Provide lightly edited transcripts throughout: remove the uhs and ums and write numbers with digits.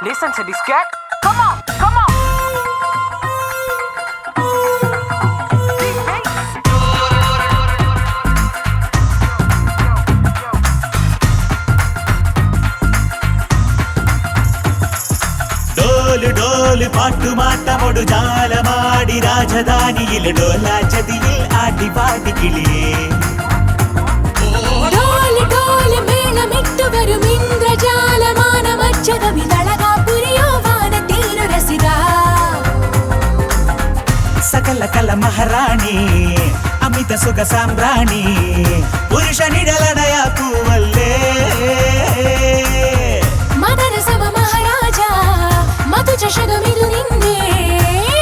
Listen to this cat. Come on, come on. ഡോല് ഡോല് പാട്ടുമാട്ടമൊടു ജാലമാടി രാജധാനിയിൽ ഡോലാചതിയിൽ ആടിപാടി കിളിയേ ഡോല് ഡോല് മേളമിട്ടു വരും ഇന്ദ്രജാലമാനമച്ചതമിതളകാപുരിയോ വാനതീരു രസിക സകല കല മഹാറാണി അമിത സുഖ സാമ്രാണി പുരുഷ നിഴലടയ പൂവല്ലേ മദന സമ മഹാരാജ മധു ചഷകമിതു നിന്നെ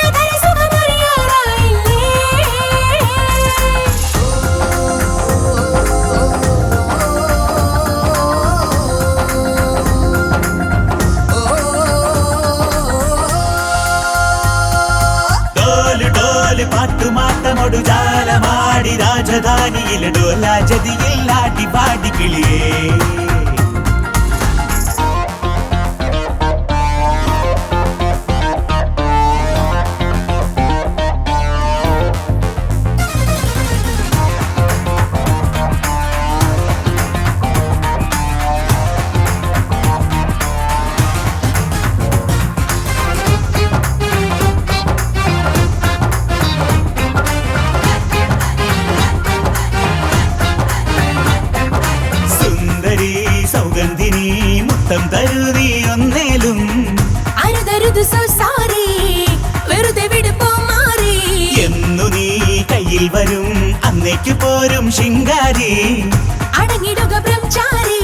അതര സുഖമറിയാറായില്ലേ ഡോല് ഡോല് പാട്ടുമാട്ടമൊടു ജാലമാടി രാജധാനിയിൽ ഡോലാചതിയിൽ ആടിപാടി കിളിയേ സൗഗന്ധിനി മുത്തം തരുതി ഒന്നേലും അരുതരുത് സോസാരി വെറുതെ വിടുപ്പോ മാറി എന്നു നീ കയ്യിൽ വരും അന്നേക്ക് പോരും ശിങ്കാരി അടങ്ങിടുക ബ്രഹ്മചാരി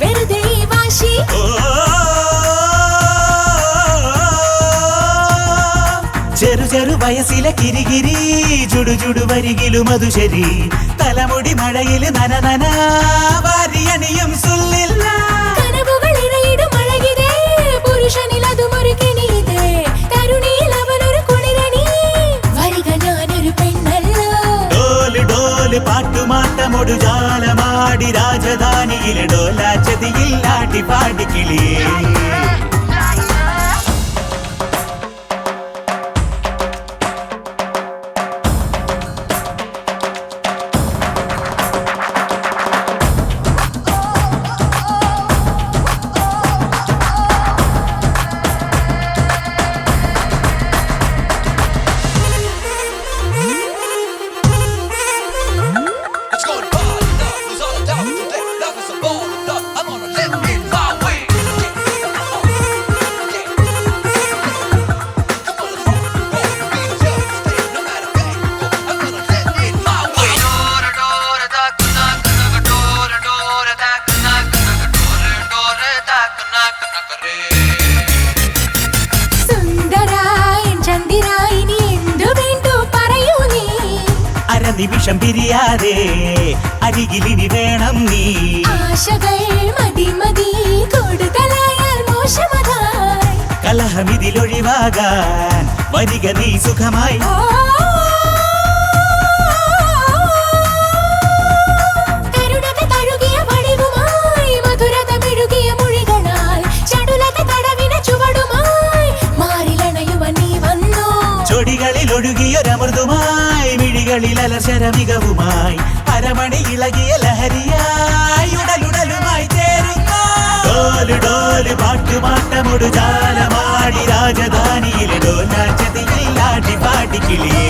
വെറുതെ ഈ വാശി ചെറു ചെറു വയസ്സിലെ കിരികിരി ചുടു ചുടു വരികിലു മധുശരി തലമുടി മഴയില് നന നന വാരിയണിയും സുല്ലില്ല കനവുകളിറയിടും അഴകിതേ പുരുഷനിലതുമൊരുക്കിനീതേ തരുണിയിലവനൊരു കുളിരണി വരിക ഞാനൊരു പെണ്ണല്ലോ ഡോല് ഡോല് പാട്ടുമാട്ടമൊടു ജാലമാടി രാജധാനിയിൽ ഡോലാചതിയിൽ ആടിപാടി കിളിയേ നിമിഷം പിരിയാതെ അരികിലിനി വേണം നീ ആശകൾ മതി മതി കൂടുതലായാൽ മോശമതായി കലഹമിതിലൊഴിവാകാൻ വരിക നീ സുഖമായി കരുണത തഴുകിയ വടിവുമായി മധുരത മെഴുകിയ മൊഴികളാൽ ചടുലത തടവിന ചുവടുമായി മാറിലണയുവൻ നീ വന്നു ചൊടികളിൽ ഒഴുകിയൊരമൃതുമായി മിഴികളിൽ അലസര മികവുമായി അരമണി ഇളകിയ ലഹരിയായി ഉടലുടലുമായി ചേരുന്നു ഡോല് ഡോല് പാട്ടുമാട്ടമൊടു ജാലമാടി രാജധാനിയിൽ ഡോലാചതിയിൽ ആടിപാടി കിളിയേ